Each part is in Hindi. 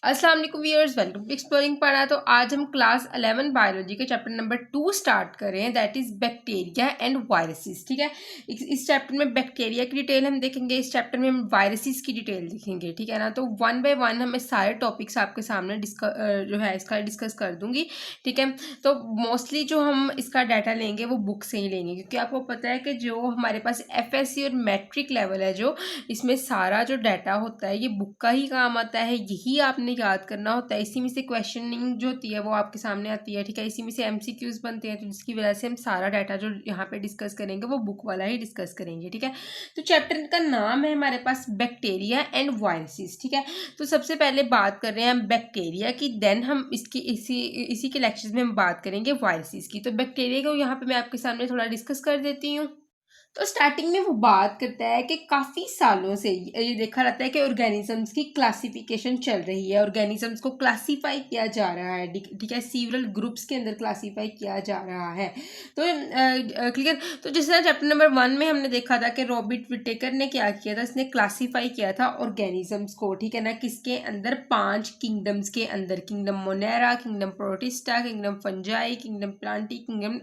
अस्सलाम वालेकुम व्यूअर्स, वेलकम टू एक्सप्लोरिंग पढ़ा। तो आज हम क्लास 11 बायोलॉजी के चैप्टर नंबर 2 स्टार्ट कर रहे हैं, that is bacteria and viruses. ठीक है, इस चैप्टर में बैक्टीरिया की डिटेल हम देखेंगे, इस चैप्टर में हम वायरसेस की डिटेल देखेंगे। ठीक है ना, तो वन बाय वन हमें सारे टॉपिक्स आपके सामने जो है इसका डिस्कस कर दूंगी। ठीक है, तो मोस्टली जो हम इसका डाटा लेंगे वो बुक से ही लेंगे, क्योंकि आपको पता है कि जो हमारे पास FSC और मैट्रिक लेवल है, जो इसमें सारा जो डाटा होता है ये बुक का ही काम आता है, यही आपने याद करना होता है। इसी में से क्वेश्चनिंग जो होती है वो आपके सामने आती है। ठीक है, इसी में से MCQs बनते हैं, तो जिसकी वजह से हम सारा डाटा जो यहाँ पे डिस्कस करेंगे वो बुक वाला ही डिस्कस करेंगे। ठीक है, तो चैप्टर का नाम है हमारे पास बैक्टीरिया एंड वायरसेस। ठीक है, तो सबसे पहले बात कर रहे हैं हम बैक्टीरिया की, देन हम इसकी इसी के लेक्चर्स में हम बात करेंगे वायरसेस की। तो बैक्टीरिया को यहाँ पे मैं आपके सामने थोड़ा डिस्कस कर देती हूँ। तो स्टार्टिंग में वो बात करता है कि काफ़ी सालों से ये देखा रहता है कि ऑर्गेनिजम्स की क्लासिफिकेशन चल रही है, ऑर्गेनिजम्स को क्लासीफाई किया जा रहा है। ठीक है, सीवरल ग्रुप्स के अंदर क्लासीफाई किया जा रहा है। तो क्लियर, तो जिस तरह चैप्टर नंबर 1 में हमने देखा था कि रॉबर्ट विटेकर ने क्या किया था, इसने क्लासीफाई किया था ऑर्गेनिजम्स को। ठीक है ना, किसके अंदर, 5 किंगडम्स के अंदर, kingdom Monera, kingdom protista, kingdom fungi, kingdom Plantae, kingdom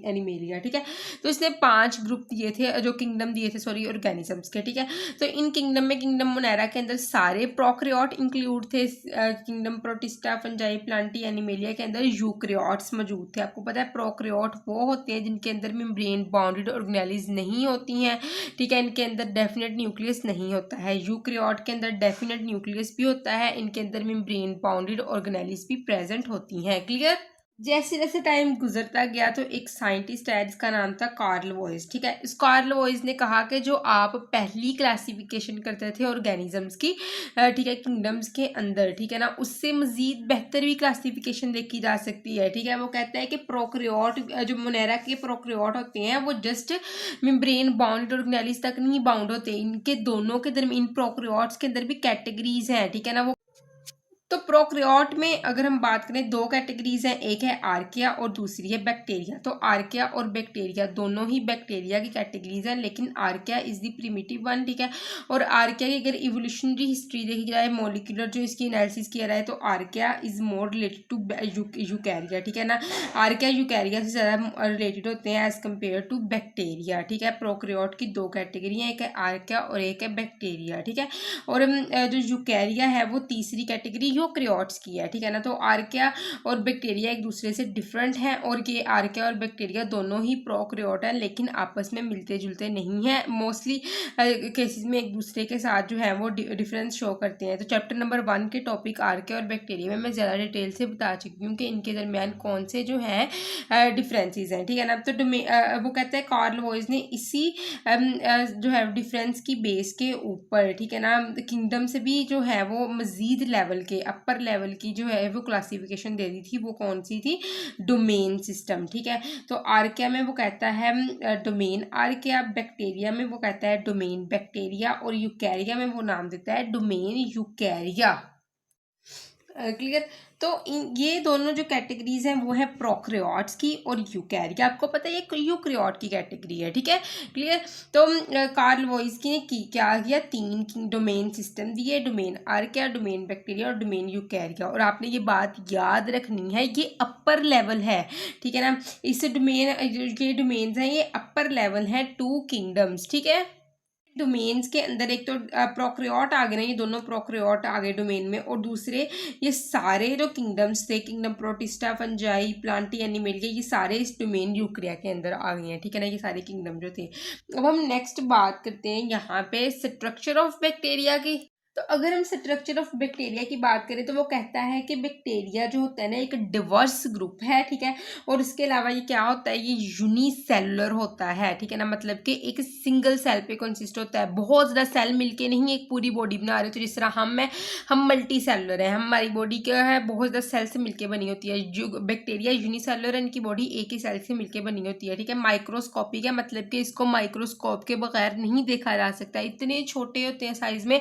animalia. ठीक है, तो इसने 5 ग्रुप दिए थे, जो किंगडम दिए थे सॉरी ऑर्गेनिजम्स के। ठीक है, तो इन किंगडम में किंगडम मोनेरा के अंदर सारे प्रोकैरियोट इंक्लूड थे, kingdom protista, fungi, Plantae, animalia के अंदर यूकैरियोट्स मौजूद थे। आपको पता है प्रोकैरियोट वो होते हैं जिनके अंदर मेम्ब्रेन बाउंडेड ऑर्गेनेल्स नहीं होती हैं। ठीक है, इनके अंदर डेफिनेट न्यूक्लियस नहीं होता है। यूकैरियोट के अंदर डेफिनेट न्यूक्लियस भी होता है, इनके अंदर मेम्ब्रेन बाउंडेड ऑर्गेनेल्स भी प्रेजेंट होती हैं। क्लियर। जैसे जैसे टाइम गुजरता गया तो एक साइंटिस्ट है जिसका नाम था कार्ल वॉइस। ठीक है, इस कार्ल वॉइस ने कहा कि जो आप पहली क्लासिफिकेशन करते थे ऑर्गेनिजम्स की, ठीक है, किंगडम्स के अंदर, ठीक है ना, उससे मजीद बेहतर भी क्लासिफिकेशन देखी जा सकती है। ठीक है, वो कहता है कि प्रोकैरियोट, जो मोनेरा के प्रोकैरियोट होते हैं वो जस्ट मेम्ब्रेन बाउंड ऑर्गेनेल्स तक नहीं बाउंड होते, इनके दोनों के दरमियान, इन प्रोकैरियोट्स के अंदर भी कैटेगरीज हैं। ठीक है ना, वो तो प्रोकैरियोट में अगर हम बात करें 2 कैटेगरीज हैं, एक है आर्किया और दूसरी है बैक्टीरिया। तो आर्किया और बैक्टीरिया दोनों ही बैक्टीरिया की कैटेगरीज हैं, लेकिन archaea is the primitive one. ठीक है, और आर्किया की अगर इवोल्यूशनरी हिस्ट्री देखी जाए, मॉलिक्यूलर जो इसकी एनालिसिस किया रहा है, तो archaea is more related to eukarya. ठीक है ना, आर्किया यूकैरिया से ज़्यादा रिलेटेड होते हैं एज कम्पेयर टू बैक्टीरिया। ठीक है, प्रोकैरियोट की 2 कैटेगरी हैं, एक है आर्किया और एक है बैक्टीरिया। ठीक है, और जो यूकैरिया है वो तीसरी कैटेगरी यूकैरियोट्स की है। ठीक है ना, तो आर्किया और बैक्टीरिया एक दूसरे से डिफरेंट हैं, और ये आर्किया और बैक्टीरिया दोनों ही प्रोकैरियोट हैं, लेकिन आपस में मिलते जुलते नहीं हैं। मोस्टली केसेस में एक दूसरे के साथ जो है वो डिफरेंस शो करते हैं। तो चैप्टर नंबर 1 के टॉपिक आर्किया और बैक्टीरिया में मैं ज़्यादा डिटेल से बता चुकी हूँ कि इनके दरमियान कौन से जो हैं डिफरेंसेस हैं। ठीक है ना, तो वो कहता है कार्ल वॉइस ने इसी जो है डिफरेंस की बेस के ऊपर, ठीक है ना, किंगडम से भी जो है वो मजीद लेवल के, अपर लेवल की जो है वो क्लासिफिकेशन दे दी थी। वो कौन सी थी? Domain system. ठीक है, तो आर्किया में वो कहता है डोमेन आर्किया, बैक्टीरिया में वो कहता है डोमेन बैक्टीरिया, और यूकैरिया में वो नाम देता है डोमेन यूकैरिया। क्लियर। तो ये दोनों जो कैटेगरीज हैं वो है प्रोकैरियोट्स की और यूकैरिया। आपको पता है ये यूकैरियोट की कैटेगरी है। ठीक है, क्लियर। तो कार्ल वॉइस ने क्या किया, 3 डोमेन सिस्टम दिए, डोमेन आर्किया, डोमेन बैक्टीरिया और डोमेन यूकैरिया। और आपने ये बात याद रखनी है, ये अपर लेवल है। ठीक है ना, इस डोमेन, ये डोमेन्स हैं, ये अपर लेवल है 2 किंगडम्स। ठीक है, डोमेन्स के अंदर एक तो प्रोकैरियोट आ गए ना, ये दोनों प्रोकैरियोट आ गए डोमेन में, और दूसरे ये सारे जो किंगडम्स थे, kingdom protista, fungi, Plantae, animalia, ये सारे इस डोमेन यूकैरिया के अंदर आ गए हैं। ठीक है ना, ये सारे किंगडम जो थे। अब हम नेक्स्ट बात करते हैं यहाँ पे स्ट्रक्चर ऑफ बैक्टीरिया की। तो अगर हम स्ट्रक्चर ऑफ बैक्टीरिया की बात करें तो वो कहता है कि बैक्टीरिया जो होता है ना एक डिवर्स ग्रुप है। ठीक है, और इसके अलावा ये क्या होता है, ये यूनिसेलुलर होता है। ठीक है ना, मतलब कि एक सिंगल सेल पे कंसिस्ट होता है, बहुत ज़्यादा सेल मिलके नहीं एक पूरी बॉडी बना रहे। तो जिस तरह हम मल्टी सेलुलर है, हमारी बॉडी क्या है, बहुत ज़्यादा सेल से मिलके बनी होती है। जो बैक्टीरिया यूनिसेलुलर है, इनकी बॉडी एक ही सेल से मिलके बनी होती है। ठीक है, माइक्रोस्कोपिक है, मतलब कि इसको माइक्रोस्कोप के बगैर नहीं देखा जा सकता, इतने छोटे होते हैं साइज में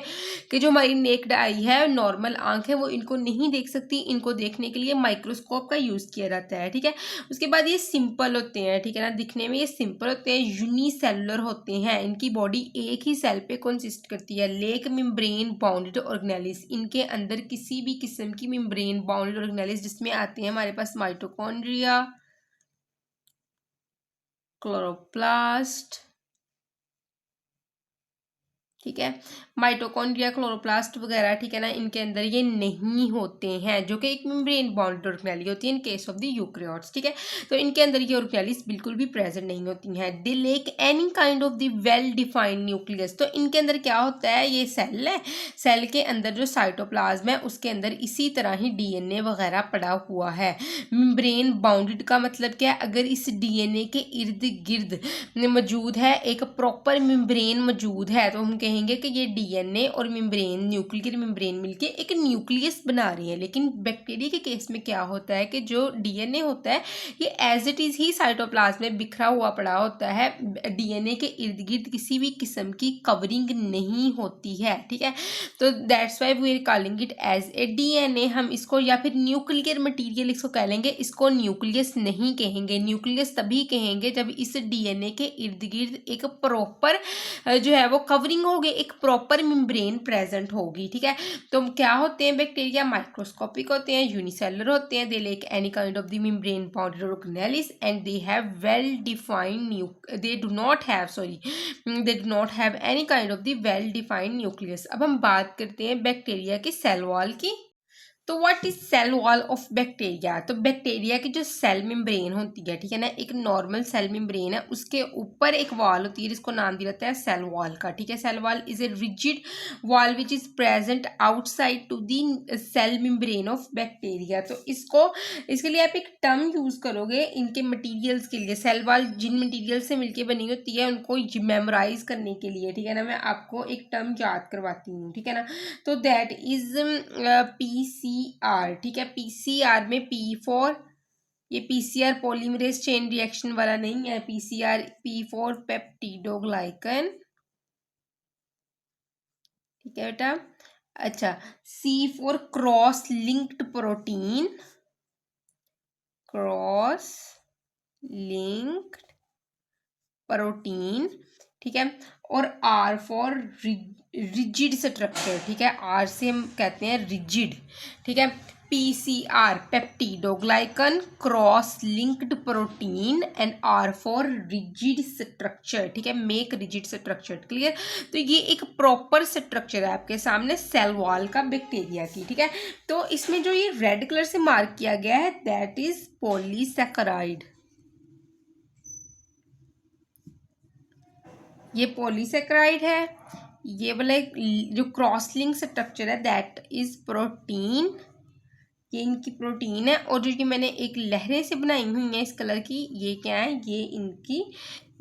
कि कि जो हमारी नेक्ड आई है, नॉर्मल आंख है, वो इनको नहीं देख सकती। इनको देखने के लिए माइक्रोस्कोप का यूज़ किया जाता है, ठीक है। उसके बाद ये सिंपल होते हैं, ठीक है ना, दिखने में ये सिंपल होते हैं, यूनिसेलुलर होते हैं। इनकी बॉडी एक ही सेल पे कंसिस्ट करती है। लेक मेम्ब्रेन बाउंडेड ऑर्गेनेलिस, इनके अंदर किसी भी किस्म की मेम्ब्रेन बाउंडेड ऑर्गेनेलिस जिसमें आते हैं हमारे पास माइटोकॉन्ड्रिया, क्लोरोप्लास्ट, ठीक है, माइटोकॉन्ड्रिया, क्लोरोप्लास्ट वगैरह, ठीक है ना, इनके अंदर ये नहीं होते हैं, जो कि एक मेम्ब्रेन बाउंडेड ऑर्गेनेली होती है in case of the eukaryotes, ठीक है। तो इनके अंदर ये ऑर्गेनेलीज बिल्कुल भी प्रेजेंट नहीं होती हैं। They lack any kind of the well defined nucleus, तो इनके अंदर क्या होता है, ये सेल है, सेल के अंदर जो साइटोप्लाज्म है उसके अंदर इसी तरह ही डीएनए वगैरह पड़ा हुआ है। मेम्ब्रेन बाउंडेड का मतलब क्या है, अगर इस डीएनए के इर्द गिर्द मौजूद है एक प्रॉपर मेम्ब्रेन मौजूद है, तो हम कहेंगे कि ये डीएनए और मेम्ब्रेन, न्यूक्लियर मेम्ब्रेन मिलके एक न्यूक्लियस बना रही है। लेकिन बैक्टीरिया के केस में क्या होता है कि जो डीएनए होता है ये एज इट इज ही साइटोप्लाज्म में बिखरा हुआ पड़ा होता है। डीएनए के इर्द गिर्द किसी भी किस्म की कवरिंग नहीं होती है, ठीक है। तो that's why we are calling it as a DNA. हम इसको या फिर न्यूक्लियर मटीरियल इसको कह लेंगे, इसको न्यूक्लियस नहीं कहेंगे। न्यूक्लियस तभी कहेंगे जब इस डीएनए के इर्द गिर्द एक प्रॉपर जो है वो कवरिंग होगी, एक प्रॉपर मेम्ब्रेन प्रेजेंट होगी, ठीक है। तो क्या होते हैं बैक्टीरिया, माइक्रोस्कोपिक होते हैं, यूनिसेलुलर होते हैं, they lack any kind of the membrane bounded organelles and they have well defined they do not have any kind of the well defined nucleus. अब हम बात करते हैं बैक्टीरिया की सेल वॉल की। तो what is cell wall of bacteria, तो बैक्टीरिया की जो सेल मेम्ब्रेन होती है, ठीक है ना, एक नॉर्मल सेल मेम्ब्रेन है, उसके ऊपर एक वॉल होती है जिसको नाम दिया जाता है सेल वॉल का, ठीक है। Cell wall is a rigid wall which is present outside to the cell membrane of bacteria. तो इसके लिए आप एक टर्म यूज करोगे इनके मटीरियल्स के लिए। सेल वॉल जिन मटीरियल से मिलकर बनी होती है उनको मेमोराइज करने के लिए, ठीक है ना, मैं आपको एक टर्म याद करवाती हूँ, ठीक है ना। तो दैट इज पीसीआर, ठीक है। पीसीआर में पी फॉर, ये पीसीआर पॉलीमरेज चेन रिएक्शन वाला नहीं है, पीसीआर पी फॉर पेप्टिडोग्लाइकन, ठीक है बेटा। अच्छा, C for cross linked protein, cross linked protein, ठीक है। और आर फॉर रिजिड स्ट्रक्चर, ठीक है, आर से हम कहते हैं रिजिड, ठीक है। PCR peptidoglycan cross linked protein and are for rigid structure, ठीक है, मेक रिजिड स्ट्रक्चर, क्लियर। तो ये एक प्रॉपर स्ट्रक्चर है आपके सामने सेल वॉल का बैक्टीरिया की, ठीक है। तो इसमें जो ये रेड कलर से मार्क किया गया है दैट इज पॉलीसैकेराइड, ये पॉलीसैकेराइड है। ये वाला जो क्रॉस लिंक स्ट्रक्चर है दैट इज प्रोटीन, ये इनकी प्रोटीन है। और जो कि मैंने एक लहरें से बनाई हुई हैं इस कलर की, ये क्या है, ये इनकी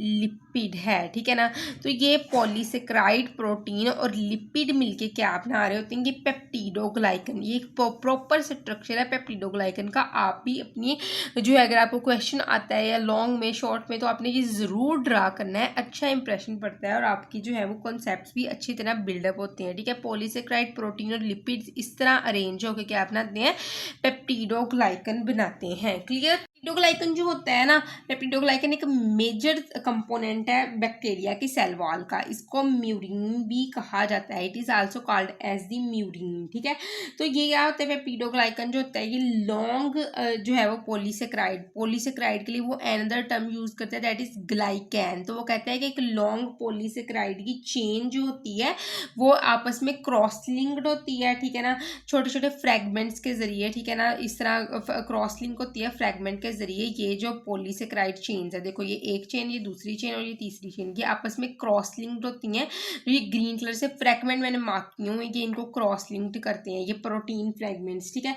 लिपिड है, ठीक है ना। तो ये पॉलीसेक्राइड प्रोटीन और लिपिड मिलके क्या बना रहे होते हैं, ये पेप्टिडोग्लाइकन, ये एक प्रॉपर स्ट्रक्चर है पेप्टिडोग्लाइकन का। आप भी अपनी जो है अगर आपको क्वेश्चन आता है या लॉन्ग में शॉर्ट में, तो आपने ये ज़रूर ड्रा करना है, अच्छा इंप्रेशन पड़ता है और आपकी जो है वो कॉन्सेप्ट्स भी अच्छी तरह बिल्डअप होते हैं, ठीक है। पॉलीसेक्राइड प्रोटीन और लिपिड इस तरह अरेंज होकर क्या बनाते हैं, पेप्टिडोग्लाइकन बनाते हैं, क्लियर। पेप्टिडोग्लाइकन जो होता है ना, पेप्टिडोग्लाइकन एक मेजर कंपोनेंट है बैक्टीरिया की सेल वॉल का, इसको म्यूरिन भी कहा जाता है, it is also called as the murein, ठीक है। तो ये क्या होता है, पेप्टिडोग्लाइकन जो होता है ये लॉन्ग जो है वो पॉलीसेक्राइड के लिए वो अनदर टर्म यूज करते हैं दैट इज ग्लाइकैन। तो वो कहते हैं कि एक लॉन्ग पॉलीसेक्राइड की चेन जो होती है वो आपस में क्रॉस लिंक्ड होती है, ठीक है ना, छोटे छोटे फ्रेगमेंट्स के जरिए, ठीक है ना, इस तरह क्रॉस लिंक होती है फ्रेगमेंट के जरिए। ये जो पॉलीसेक्राइड चेन्स है, देखो ये एक चेन, ये दूसरी चेन और ये तीसरी चेन, ये आपस में क्रॉस लिंक्ड होती हैं। ये ग्रीन कलर से फ्रेगमेंट मैंने मार्क किए हुए, ये इनको क्रॉस लिंक्ड करते हैं, ये प्रोटीन फ्रेगमेंट्स, ठीक है।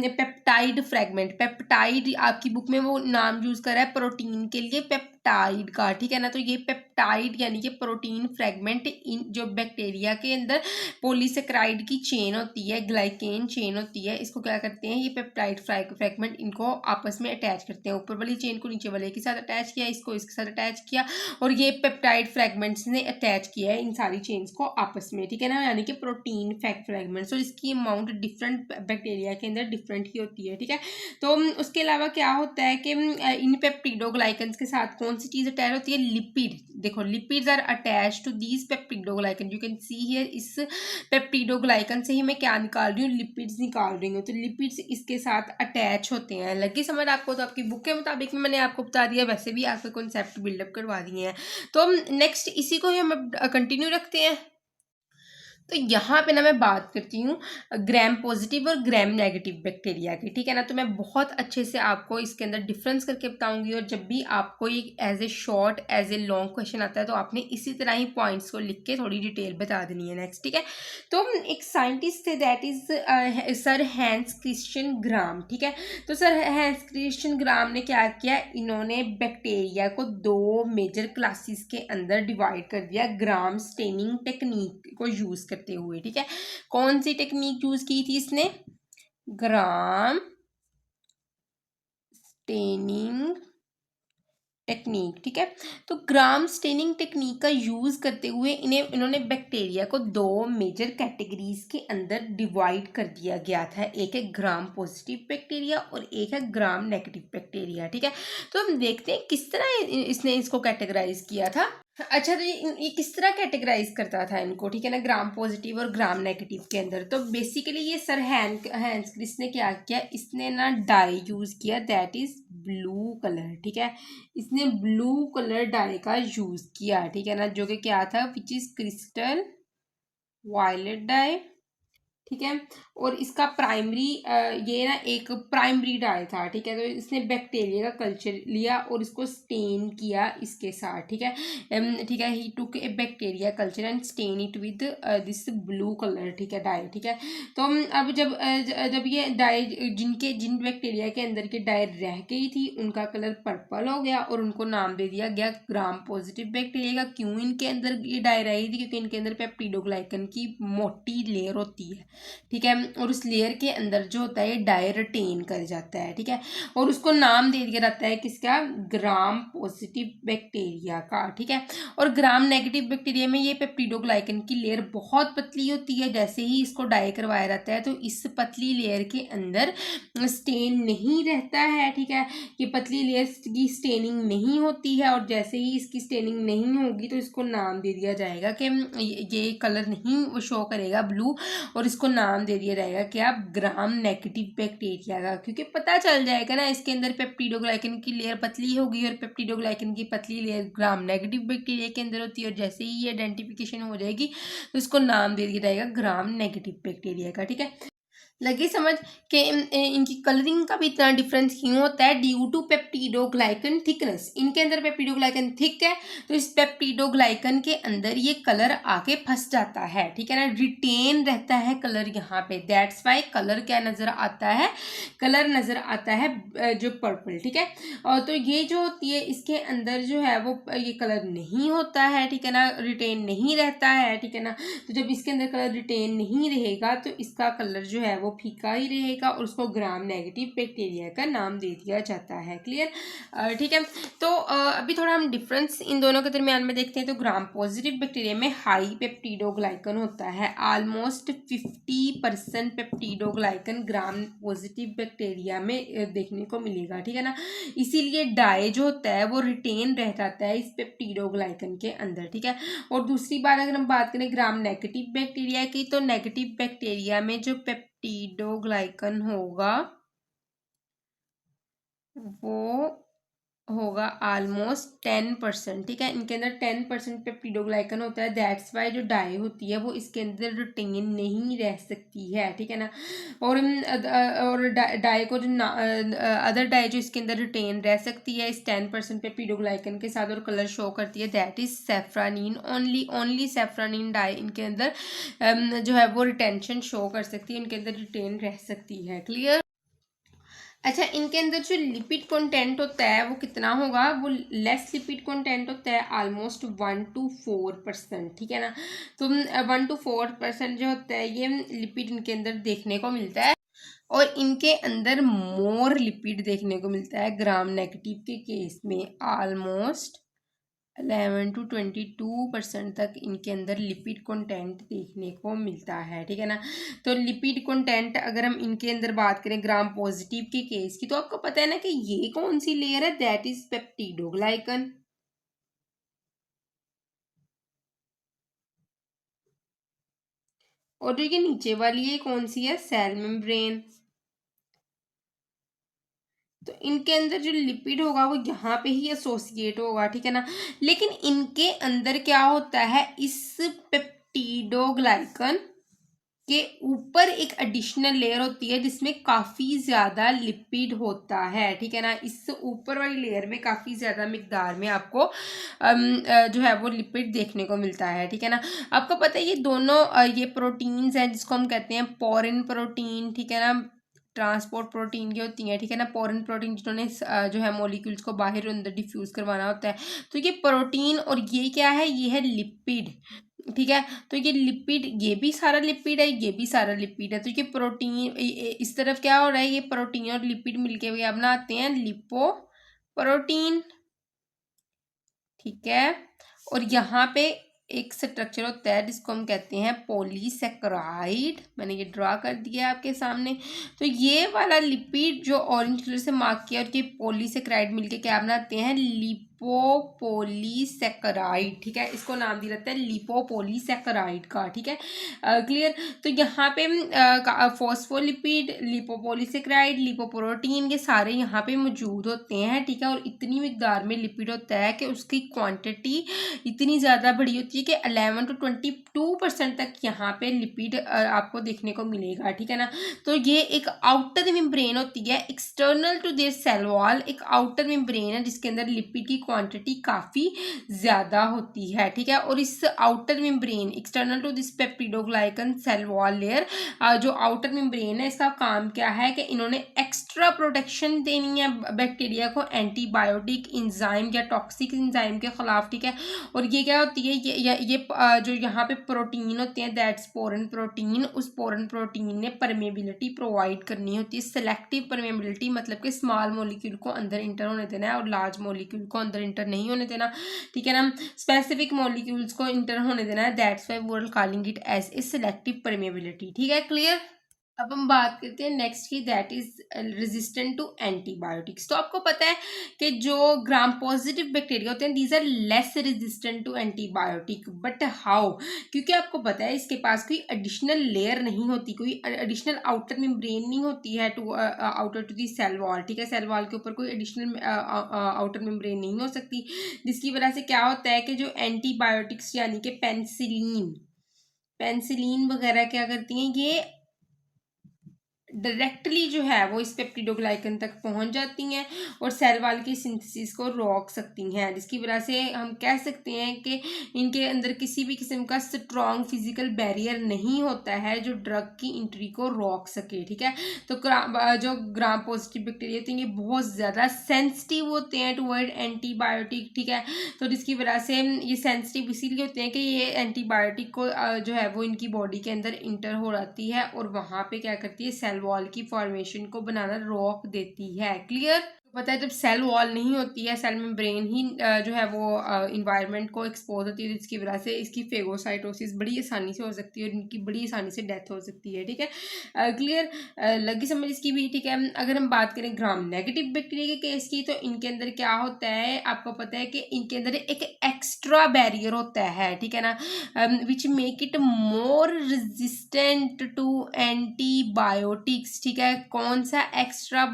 पेप्टाइड फ्रेगमेंट, पेप्टाइड आपकी बुक में वो नाम यूज कर रहा है प्रोटीन के लिए, पेप्टाइड का, ठीक है ना। तो ये पेप्टाइड यानी कि प्रोटीन फ्रेगमेंट इन जो बैक्टीरिया के अंदर पॉलीसेकेराइड की चेन होती है, ग्लाइकेन चेन होती है, इसको क्या करते हैं, ये पेप्टाइड फ्रेगमेंट इनको आपस में अटैच करते हैं। ऊपर वाली चेन को नीचे वाले के साथ अटैच किया, इसको इसके साथ अटैच किया, और ये पेप्टाइड फ्रेगमेंट्स ने अटैच किया है इन सारी चेन्स को आपस में, ठीक है ना, यानी कि प्रोटीन फ्रेगमेंट्स। और इसकी अमाउंट डिफरेंट बैक्टीरिया के अंदर डिफरेंट ही होती है, ठीक है। तो उसके अलावा क्या होता है कि इन पेप्टिडोग्लाइकन्स के साथ कौन सी चीज़ अटैच होती है, लिपिड। देखो lipids are attach to these peptidoglycan, you can see here, इस पेप्टिडोग्लाइकन से ही मैं क्या निकाल रही हूँ, लिपिड्स निकाल रही हूँ। तो लिपिड्स इसके साथ अटैच होते हैं। लगी समझ आपको? तो आपकी बुक के मुताबिक मैंने आपको बता दिया, वैसे भी आपके कॉन्सेप्ट बिल्डअप करवा दिए हैं। तो नेक्स्ट इसी को ही हम कंटिन्यू रखते हैं। तो यहाँ पे ना मैं बात करती हूँ ग्राम पॉजिटिव और ग्राम नेगेटिव बैक्टीरिया की, ठीक है ना। तो मैं बहुत अच्छे से आपको इसके अंदर डिफरेंस करके बताऊंगी, और जब भी आपको एक as a short as a long question आता है तो आपने इसी तरह ही पॉइंट्स को लिख के थोड़ी डिटेल बता देनी है नेक्स्ट, ठीक है। तो एक साइंटिस्ट थे, that is sir Hans Christian ग्राम, ठीक है। तो सर हैंस क्रिश्चियन ग्राम ने क्या किया, इन्होंने बैक्टीरिया को 2 मेजर क्लासेस के अंदर डिवाइड कर दिया ग्राम स्टेनिंग टेक्निक को यूज करते हुए, ठीक है। कौन सी टेक्निक यूज की थी इसने, ग्राम स्टेनिंग टेक्निक, ठीक है। तो ग्राम स्टेनिंग टेक्निक का यूज करते हुए इन्होंने बैक्टीरिया को 2 मेजर कैटेगरीज के अंदर डिवाइड कर दिया गया था। एक है ग्राम पॉजिटिव बैक्टीरिया और एक है ग्राम नेगेटिव बैक्टीरिया, ठीक है। तो हम देखते हैं किस तरह इसने इसको कैटेगराइज किया था। अच्छा, तो ये किस तरह कैटेगराइज करता था इनको, ठीक है ना, ग्राम पॉजिटिव और ग्राम नेगेटिव के अंदर। तो बेसिकली ये सर हैंस क्रिस ने क्या किया, इसने ना डाई यूज किया, दैट इज ब्लू कलर, ठीक है। इसने ब्लू कलर डाई का यूज किया, ठीक है ना, जो कि क्या था, which is crystal violet dye, ठीक है। और इसका प्राइमरी ये ना एक प्राइमरी डाई था, ठीक है। तो इसने बैक्टीरिया का कल्चर लिया और इसको स्टेन किया इसके साथ, ठीक है, ठीक है। He took a bacteria culture and stain it with this blue colour, ठीक है, डाई, ठीक है। तो अब जब ये डाई जिन बैक्टीरिया के अंदर के डाई रह गई थी उनका कलर पर्पल हो गया और उनको नाम दे दिया गया ग्राम पॉजिटिव बैक्टीरिया का। क्यों इनके अंदर ये डाई रही थी, क्योंकि इनके अंदर पेप्टिडोग्लाइकन की मोटी लेयर होती है, ठीक है, और उस लेयर के अंदर जो होता है ये डाई रिटेन कर जाता है, ठीक है, और उसको नाम दे दिया जाता है किसका, ग्राम पॉजिटिव बैक्टीरिया का, ठीक है। और ग्राम नेगेटिव बैक्टीरिया में ये पेप्टिडोग्लाइकन की लेयर बहुत पतली होती है। जैसे ही इसको डाई करवाया जाता है तो इस पतली लेयर के अंदर स्टेन नहीं रहता है, ठीक है, ये पतली लेयर की स्टेनिंग नहीं होती है, और जैसे ही इसकी स्टेनिंग नहीं होगी तो इसको नाम दे दिया जाएगा कि ये कलर नहीं शो करेगा ब्लू, और इसको नाम दे दिया जाएगा कि आप ग्राम नेगेटिव बैक्टीरिया का, क्योंकि पता चल जाएगा ना इसके अंदर पेप्टिडोग्लाइकन की लेयर पतली होगी और पेप्टिडोग्लाइकन की पतली लेयर ग्राम नेगेटिव बैक्टीरिया के अंदर होती है, और जैसे ही ये आइडेंटिफिकेशन हो जाएगी तो इसको नाम दे दिया जाएगा ग्राम नेगेटिव बैक्टीरिया का, ठीक है। लगी समझ कि इनकी कलरिंग का भी इतना डिफरेंस क्यों होता है, ड्यू टू पेप्टिडोग्लाइकन थिकनेस। इनके अंदर पेप्टिडोग्लाइकन थिक है तो इस पेप्टिडोग्लाइकन के अंदर ये कलर आके फंस जाता है, ठीक है ना, रिटेन रहता है कलर यहाँ पे। दैट्स वाई कलर क्या नजर आता है, कलर नजर आता है जो पर्पल, ठीक है। और तो ये जो होती है इसके अंदर जो है वो ये कलर नहीं होता है, ठीक है ना, रिटेन नहीं रहता है, ठीक है ना। तो जब इसके अंदर कलर रिटेन नहीं रहेगा तो इसका कलर जो है वो फीका ही रहेगा और उसको ग्राम नेगेटिव बैक्टीरिया का नाम दे दिया जाता है। क्लियर, ठीक है। तो अभी थोड़ा हम डिफरेंस इन दोनों के दरमियान में देखते हैं। तो ग्राम पॉजिटिव बैक्टीरिया में हाई पेप्टिडोग्लाइकन होता है, ऑलमोस्ट 50% पेप्टिडोग्लाइकन ग्राम पॉजिटिव बैक्टीरिया में देखने को मिलेगा, ठीक है ना। इसीलिए डाई जो होता है वो रिटेन रह जाता है इस पेप्टिडोग्लाइकन के अंदर, ठीक है। और दूसरी बात अगर हम बात करें ग्राम नेगेटिव बैक्टीरिया की, तो नेगेटिव बैक्टीरिया में जो पेप्टिडोग्लाइकन होगा वो होगा ऑलमोस्ट 10%, ठीक है। इनके अंदर 10% पेप्टिडोग्लाइकन होता है, दैट्स वाई जो डाई होती है वो इसके अंदर रिटेन नहीं रह सकती है, ठीक है ना। और डाई को जो अदर डाई जो इसके अंदर रिटेन रह सकती है इस 10% पेप्टिडोग्लाइकन के साथ और कलर शो करती है, दैट इज सेफ्रानीन, ओनली सेफ्रानीन डाई इनके अंदर जो है वो रिटेंशन शो कर सकती है, इनके अंदर रिटेन रह सकती है। क्लियर। अच्छा, इनके अंदर जो लिपिड कंटेंट होता है वो कितना होगा, वो लेस लिपिड कंटेंट होता है, ऑलमोस्ट 1 to 4%, ठीक है ना। तो 1 to 4% जो होता है ये लिपिड इनके अंदर देखने को मिलता है, और इनके अंदर मोर लिपिड देखने को मिलता है ग्राम नेगेटिव के केस में, ऑलमोस्ट 11 to 22% तक इनके अंदर लिपिड कंटेंट देखने को मिलता है, ठीक है ना। तो लिपिड कंटेंट अगर हम इनके अंदर बात करें ग्राम पॉजिटिव के केस की, तो आपको पता है ना कि ये कौन सी लेयर है, दैट इज पेप्टिडोग्लाइकन। और जो ये नीचे वाली है कौन सी है, सेल मेम्ब्रेन। तो इनके अंदर जो लिपिड होगा वो यहाँ पे ही एसोसिएट होगा, ठीक है ना। लेकिन इनके अंदर क्या होता है, इस पेप्टिडोग्लाइकन के ऊपर एक एडिशनल लेयर होती है जिसमें काफ़ी ज़्यादा लिपिड होता है, ठीक है ना। इस ऊपर वाली लेयर में काफ़ी ज़्यादा मिकदार में आपको जो है वो लिपिड देखने को मिलता है, ठीक है ना। आपको पता है ये दोनों ये प्रोटीन्स हैं जिसको हम कहते हैं पोरिन प्रोटीन, ठीक है ना, ट्रांसपोर्ट प्रोटीन की होती हैं, ठीक है ना। पोरिन प्रोटीन जिन्होंने जो है मॉलिक्यूल्स को बाहर अंदर डिफ्यूज करवाना होता है, तो ये प्रोटीन, और ये क्या है, ये है लिपिड, ठीक है। तो ये लिपिड, ये भी सारा लिपिड है, ये भी सारा लिपिड है। तो ये प्रोटीन, इस तरफ क्या हो रहा है, ये प्रोटीन और लिपिड मिलके क्या बनाते हैं, लिपो प्रोटीन, ठीक है। और यहाँ पे एक स्ट्रक्चर होता है जिसको हम कहते हैं पॉलीसेक्राइड, मैंने ये ड्रा कर दिया है आपके सामने। तो ये वाला लिपिड जो ऑरेंज कलर से मार्क किया, और ये पॉलीसेक्राइड मिलके क्या बनाते हैं, लिपोपोलीसेक्राइड, ठीक है। इसको नाम दिया जाता है लिपोपोलीसेक्राइड का, ठीक है। क्लियर। तो यहाँ पे फॉस्फोलिपिड, लिपोपोलीसेक्राइड, लिपोप्रोटीन, ये सारे यहाँ पे मौजूद होते हैं, ठीक है। और इतनी मिकदार में लिपिड होता है कि उसकी क्वांटिटी इतनी ज़्यादा बड़ी होती है कि 11 to 22% तक यहाँ पे लिपिड आपको देखने को मिलेगा, ठीक है ना। तो ये एक आउटर मेम्ब्रेन होती है, external to their cell wall, एक आउटर मेम्ब्रेन है जिसके अंदर लिपिड की क्वांटिटी काफ़ी ज़्यादा होती है, ठीक है। और इस outer membrane, external to this peptidoglycan cell wall layer, जो आउटर मेम्ब्रेन है, इसका काम क्या है कि इन्होंने एक्स्ट्रा प्रोटेक्शन देनी है बैक्टीरिया को एंटीबायोटिक इंजाइम या टॉक्सिक इंजाइम के खिलाफ, ठीक है। और ये क्या होती है, ये जो यहाँ पे प्रोटीन होते हैं, दैट्स पोरन प्रोटीन, उस पोरन प्रोटीन ने परमेबिलिटी प्रोवाइड करनी होती है, सेलेक्टिव परमेबिलिटी, मतलब कि स्मॉल मॉलिक्यूल को अंदर इंटर होने देना है और लार्ज मॉलिक्यूल को अंदर इंटर नहीं होने देना, ठीक है ना। स्पेसिफिक मॉलिक्यूल्स को इंटर होने देना है, that's why we are calling it as a selective permeability, ठीक है। क्लियर। अब हम बात करते हैं नेक्स्ट की, that is resistant to antibiotics. तो आपको पता है कि जो ग्राम पॉजिटिव बैक्टीरिया होते हैं, these are less resistant to antibiotic, but how, क्योंकि आपको पता है इसके पास कोई एडिशनल लेयर नहीं होती, कोई एडिशनल आउटर मेम्ब्रेन नहीं होती है to outer to the cell wall, ठीक है। सेल वॉल के ऊपर कोई एडिशनल आउटर मेम्ब्रेन नहीं हो सकती, जिसकी वजह से क्या होता है कि जो एंटीबायोटिक्स यानी कि पेंसिलिन वगैरह क्या करती हैं, ये डायरेक्टली जो है वो इस पेप्टिडोग्लाइकन तक पहुंच जाती हैं और सेल वॉल की सिंथेसिस को रोक सकती हैं, जिसकी वजह से हम कह सकते हैं कि इनके अंदर किसी भी किस्म का स्ट्रॉन्ग फिजिकल बैरियर नहीं होता है जो ड्रग की एंट्री को रोक सके, ठीक है। तो जो ग्राम पॉजिटिव बैक्टीरिया होते हैं ये बहुत ज़्यादा सेंसिटिव होते हैं टुवर्ड एंटीबायोटिक, ठीक है। तो जिसकी वजह से ये सेंसिटिव इसीलिए होते हैं कि ये एंटीबायोटिक को जो है वो इनकी बॉडी के अंदर इंटर हो जाती है और वहाँ पे क्या करती है, सेल वॉल की फॉर्मेशन को बनाना रोक देती है। क्लियर। पता है जब सेल वॉल नहीं होती है, सेल में ब्रेन ही जो है वो इन्वायरमेंट को एक्सपोज होती है, जिसकी वजह से इसकी फेगोसाइटोसिस बड़ी आसानी से हो सकती है और इनकी बड़ी आसानी से डेथ हो सकती है, ठीक है। क्लियर। लगी समझ इसकी भी, ठीक है। अगर हम बात करें ग्राम नेगेटिव बैक्टीरिया के केस की, तो इनके अंदर क्या होता है, आपको पता है कि इनके अंदर एक एक्स्ट्रा बैरियर होता है, ठीक है ना, which make it more resistant to antibiotics, ठीक है। कौन सा एक्स्ट्रा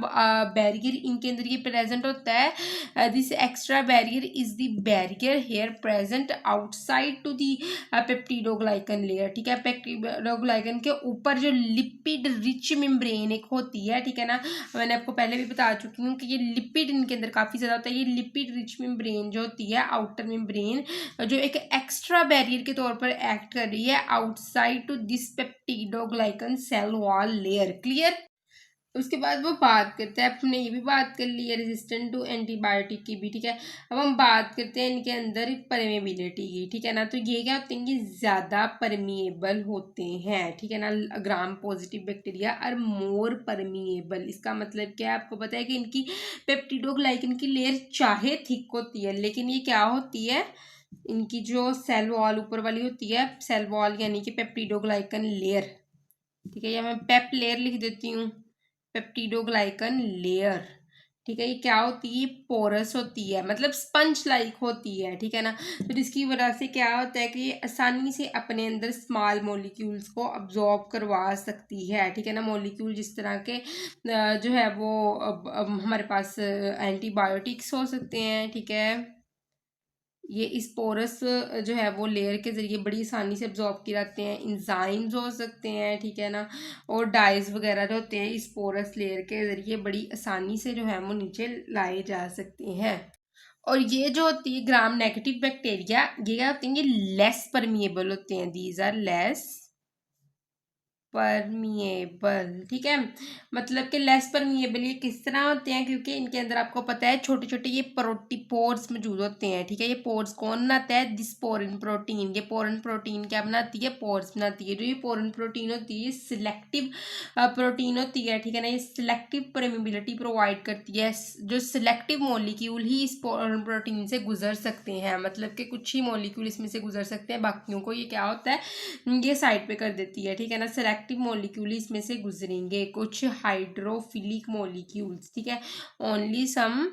बैरियर इनके अंदर ये प्रेजेंट होता है, this extra barrier is the barrier here present outside to the peptidoglycan layer, ठीक है। पेप्टिडोग्लाइकन के ऊपर जो लिपिड रिच मेम्ब्रेन एक होती है, ठीक है ना, मैंने आपको पहले भी बता चुकी हूँ कि ये लिपिड इनके अंदर काफ़ी ज़्यादा होता है। ये लिपिड रिच मेम्ब्रेन जो होती है, आउटर मेम्ब्रेन, जो एक एक्स्ट्रा बैरियर के तौर पर एक्ट कर रही है outside to this peptidoglycan cell wall layer. Clear. उसके बाद वो बात करते हैं, अपने ये भी बात कर ली है रेजिस्टेंट टू एंटीबायोटिक की भी, ठीक है। अब हम बात करते हैं इनके अंदर परमेबिलिटी की, ठीक है ना। तो ये क्या होते हैं कि ज़्यादा परमिएबल होते हैं, ठीक है ना। Gram positive bacteria are more permeable, इसका मतलब क्या है आपको पता है कि इनकी पेप्टिडोग्लाइकन की लेयर चाहे थिक होती है, लेकिन ये क्या होती है, इनकी जो सेल वॉल ऊपर वाली होती है, सेल वॉल यानी कि पेप्टिडोग्लाइकन लेयर, ठीक है, या मैं पेप लेयर लिख देती हूँ, पेप्टिडोग्लाइकन लेयर, ठीक है। ये क्या होती है, पोरस होती है, मतलब स्पंज लाइक होती है, ठीक है ना। तो जिसकी वजह से क्या होता है कि ये आसानी से अपने अंदर स्मॉल मॉलिक्यूल्स को अब्जॉर्ब करवा सकती है, ठीक है ना। मॉलिक्यूल जिस तरह के जो है वो अब हमारे पास एंटीबायोटिक्स हो सकते हैं, ठीक है, ये इस पोरस जो है वो लेयर के ज़रिए बड़ी आसानी से अब्जॉर्ब किए जाते हैं। इंजाइम्स हो सकते हैं, ठीक है ना, और डाइज वगैरह जो होते हैं इस पोरस लेयर के ज़रिए बड़ी आसानी से जो है वो नीचे लाए जा सकते हैं। और ये जो होती है ग्राम नेगेटिव बैक्टीरिया, ये क्या होते हैं, ये लेस परमिएबल होते हैं, दीज आर लेस परमिएबल, ठीक है। मतलब कि लेस परमिएबल ये किस तरह होते हैं, क्योंकि इनके अंदर आपको पता है छोटे छोटे ये प्रोटीपोर्स मौजूद होते हैं, ठीक है। ये पोर्स कौन बनाता है, दिस पोरिन प्रोटीन, ये पोरिन प्रोटीन क्या बनाती है, पोर्स बनाती है। जो ये पोरिन प्रोटीन होती है सिलेक्टिव प्रोटीन होती है, ठीक है ना। ये सिलेक्टिव परमिबिलिटी प्रोवाइड करती है, जो सिलेक्टिव मॉलिक्यूल ही इस पोरिन प्रोटीन से गुजर सकते हैं, मतलब कि कुछ ही मॉलिक्यूल इसमें से गुजर सकते हैं, बाकियों को ये क्या होता है, ये साइड पे कर देती है, ठीक है ना। सेलेक्टिव मॉलिक्यूल इसमें से गुजरेंगे, कुछ हाइड्रोफिलिक मॉलिक्यूल्स, ठीक है, only some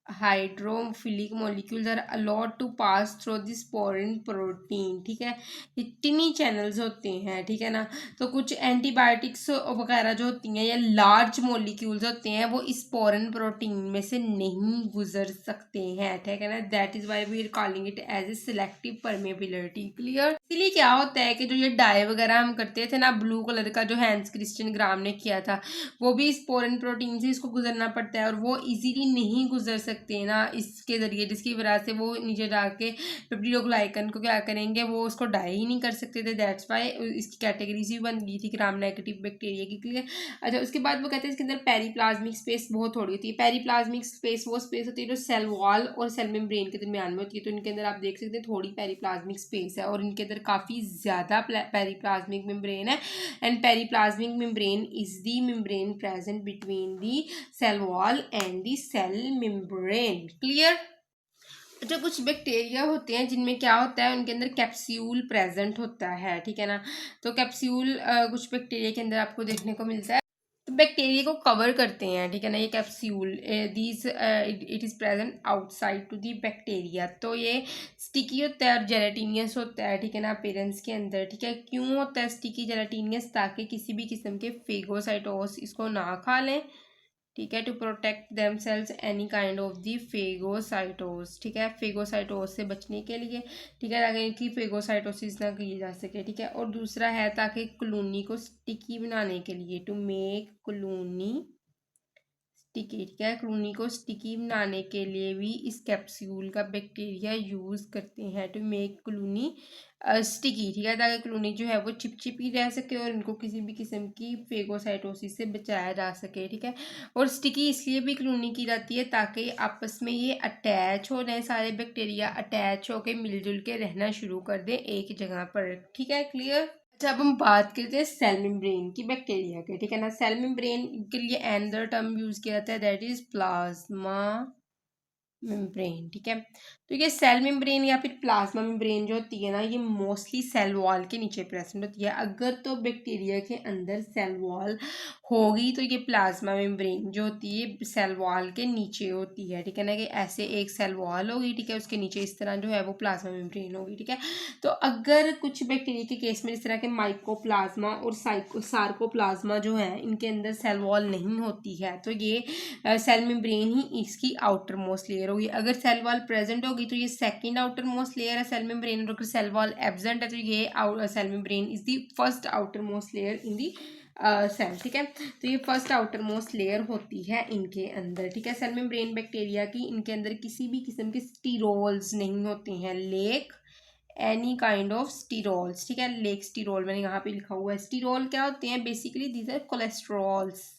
hydrophilic molecules are allowed to pass through this porin protein, ठीक है। ये टिनी चैनल्स होते हैं, ठीक है ना। तो कुछ एंटीबायोटिक्स वगैरह जो होती हैं या लार्ज मॉलिक्यूल्स होते हैं वो इस पोरिन प्रोटीन में से नहीं गुजर सकते हैं, ठीक है ना। That is why we are calling it as a selective permeability, clear. इसीलिए क्या होता है कि जो ये डाई वगैरह हम करते थे ना, ब्लू कलर का जो हैंस क्रिश्चियन ग्राम ने किया था, वो भी इस पोरन प्रोटीन से इसको गुजरना पड़ता है, और वो इजीली नहीं गुजर सकते ना इसके ज़रिए, जिसकी वजह से वो नीचे जाके पेप्टिडोग्लाइकन को क्या करेंगे, वो उसको डाई ही नहीं कर सकते थे। दैट्स वाई इसकी कैटेगरीज भी बन गई थी ग्राम नेगेटिव बैक्टीरिया की, क्लियर। अच्छा, उसके बाद वो कहते हैं इसके अंदर पेरीप्लाज्मिक स्पेस बहुत थोड़ी होती है। पेरीप्लाज्मिक स्पेस वो स्पेस होती है जो सेल वॉल और सेल मेम्ब्रेन के दरमियान में होती है। तो इनके अंदर आप देख सकते हैं थोड़ी पेरीप्लाज्मिक स्पेस है, और इनके अंदर काफ़ी ज़्यादा पेरीप्लाज्मिक मेम्ब्रेन है। And periplasmic membrane is the membrane present between the cell wall and the cell membrane, clear। अच्छा, कुछ बैक्टीरिया होते हैं जिनमें क्या होता है, उनके अंदर कैप्सूल प्रेजेंट होता है, ठीक है ना। तो कैप्सूल कुछ बैक्टीरिया के अंदर आपको देखने को मिलता है, तो बैक्टीरिया को कवर करते हैं, ठीक है ना, ये capsule. These it is present outside to the bacteria. तो ये स्टिकी होता है और जेलेटिनियस होता है, ठीक है ना, अपीयरेंस के अंदर, ठीक है। क्यों होता है स्टिकी जेलेटिनियस, ताकि किसी भी किस्म के फेगोसाइटोस इसको ना खा लें, ठीक है, to protect them cells any kind of the phagocytosis, ठीक है, फेगोसाइटोस से बचने के लिए, ठीक है, ताकि इनकी फेगोसाइटोसिस ना की जा सके, ठीक है। और दूसरा है ताकि कॉलोनी को स्टिकी बनाने के लिए, टू मेक कॉलोनी स्टिकी, ठीक है। कॉलोनी को स्टिकी बनाने के लिए भी इस कैप्सूल का बैक्टीरिया यूज़ करते हैं, टू मेक कॉलोनी स्टिकी, ठीक है, ताकि कॉलोनी जो है वो चिपचिपी रह सके और इनको किसी भी किस्म की फेगोसाइटोसिस से बचाया जा सके, ठीक है। और स्टिकी इसलिए भी कॉलोनी की जाती है ताकि आपस में ये अटैच हो जाए, सारे बैक्टीरिया अटैच होकर मिलजुल के रहना शुरू कर दें एक जगह पर, ठीक है, क्लियर। अच्छा, अब हम बात करते हैं सेल मेम्ब्रेन की बैक्टीरिया के, ठीक है ना। सेल मेम्ब्रेन के लिए एंदर टर्म यूज किया जाता है, दैट इज प्लाज्मा मेम्ब्रेन, ठीक है। तो ये सेल मेम्ब्रेन या फिर प्लाज्मा मेम्ब्रेन जो होती है ना, ये मोस्टली सेल वॉल के नीचे प्रेजेंट होती है। अगर तो बैक्टीरिया के अंदर सेल वॉल होगी तो ये प्लाज्मा मेम्ब्रेन जो होती है सेल वॉल के नीचे होती है, ठीक है ना, कि ऐसे एक सेल वॉल होगी, ठीक है, उसके नीचे इस तरह जो है वो प्लाज्मा मेम्ब्रेन होगी, ठीक है। तो अगर कुछ बैक्टीरिया के केस में इस तरह के माइकोप्लाज्मा और सार्कोप्लाज्मा जो है इनके अंदर सेल वॉल नहीं होती है, तो ये सेल मेम्ब्रेन ही इसकी आउटर मोस्ट लेयर होगी। अगर सेल वॉल प्रेजेंट होगी तो ये सेकंड आउटर मोस्ट लेयर है सेल मेम्ब्रेन, और अगर सेल वॉल एब्सेंट है तो ये cell membrane is the first outer most layer in the cell, ठीक है। तो ये फर्स्ट आउटर मोस्ट लेयर होती है इनके अंदर, ठीक है। सेल मेम्ब्रेन बैक्टीरिया की इनके अंदर किसी भी किस्म के स्टीरोल्स नहीं होते हैं, lake any kind of sterols, ठीक है। लेक स्टीरोल मैंने यहाँ पे लिखा हुआ है। स्टीरोल क्या होते हैं, बेसिकली दीज आर कोलेस्ट्रॉल्स,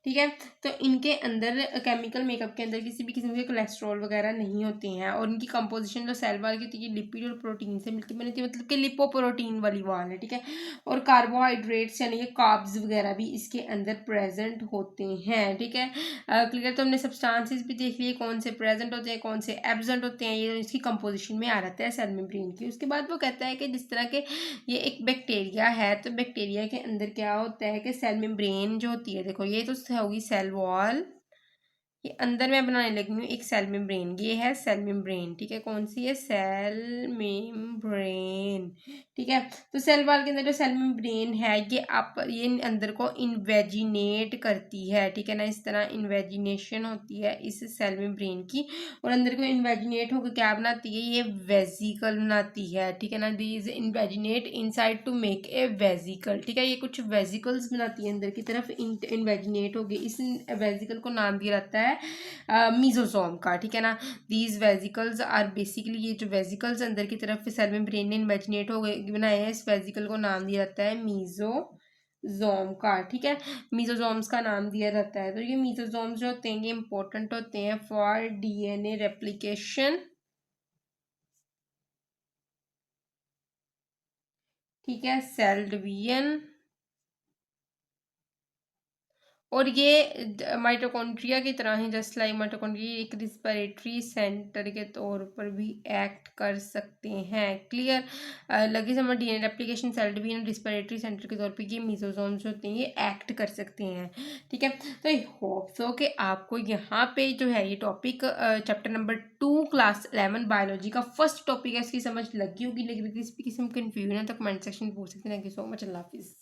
ठीक है। तो इनके अंदर केमिकल मेकअप के अंदर किसी भी किस्म के कोलेस्ट्रॉल वगैरह नहीं होते हैं, और इनकी कंपोजिशन जो सेल वाल की होती है लिपिड और प्रोटीन से मिलती बनती है, मतलब कि लिपोप्रोटीन वाली वाल है, ठीक है। और कार्बोहाइड्रेट्स यानी कि कार्ब्स वगैरह भी इसके अंदर प्रेजेंट होते हैं, ठीक है। क्लियर। तो हमने सब्सटेंसेस भी देख लिए कौन से प्रेजेंट होते हैं कौन से एब्सेंट होते हैं, ये इसकी कंपोजिशन में आ जाता है सेल मेम्ब्रेन की। उसके बाद वो कहता है कि जिस तरह के ये एक बैक्टीरिया है, तो बैक्टीरिया के अंदर क्या होता है कि सेल मेम्ब्रेन जो होती है, देखो ये तो होगी सेल वॉल, ये अंदर मैं बनाने लगी हूँ एक सेल मेम्ब्रेन, ये है सेल मेम्ब्रेन, ठीक है। कौन सी है? सेल मेम्ब्रेन, ठीक है। तो सेल वॉल के अंदर जो सेल मेम्ब्रेन है ये अंदर को इन्वेजिनेट करती है, ठीक है ना। इस तरह इन्वेजिनेशन होती है इस सेल मेम्ब्रेन की, और अंदर को इन्वेजिनेट होकर क्या बनाती है? ये वेजिकल बनाती है, ठीक है ना। These invaginate inside to make a vesicle, ठीक है। ये कुछ वेजिकल्स बनाती है अंदर की तरफ इन्वेजिनेट होगी, इस वेजिकल को नाम दिया जाता है मीजोसोम का, ठीक है ना। दीज वेजिकल्स आर बेसिकली, ये जो वेजिकल्स अंदर की तरफ सेल मेम्ब्रेन ने इन्वेजिनेट हो गए बनाए हैं, इस वेजिकल को नाम दिया जाता है मीजोसोम का, ठीक है। मीजोसोम्स का नाम दिया जाता है। तो ये मीजोसोम्स जो होते हैं ये इंपॉर्टेंट होते हैं फॉर डीएनए रेप्लिकेशन, ठीक है, सेल डिवीजन, और ये माइटोकॉन्ड्रिया की तरह ही जस्ट लाइक माइटोकॉन्ड्रिया एक रिस्पिरेटरी सेंटर के तौर पर भी एक्ट कर सकते हैं। क्लियर। लगे समझ। DNA replication, cell division, respiratory centre के तौर पर ये मीजोसोम्स होते हैं ये एक्ट कर सकते हैं, ठीक है। तो आई होप सो कि आपको यहाँ पे जो है ये topic chapter number 2 class 11 biology का फर्स्ट टॉपिक है, इसकी समझ लगी होगी। लेकिन किसी भी किस्म की कन्फ्यूजन है तो कमेंट सेक्शन में पूछ सकते हैं। Thank you so much. अल्लाह हाफिज़।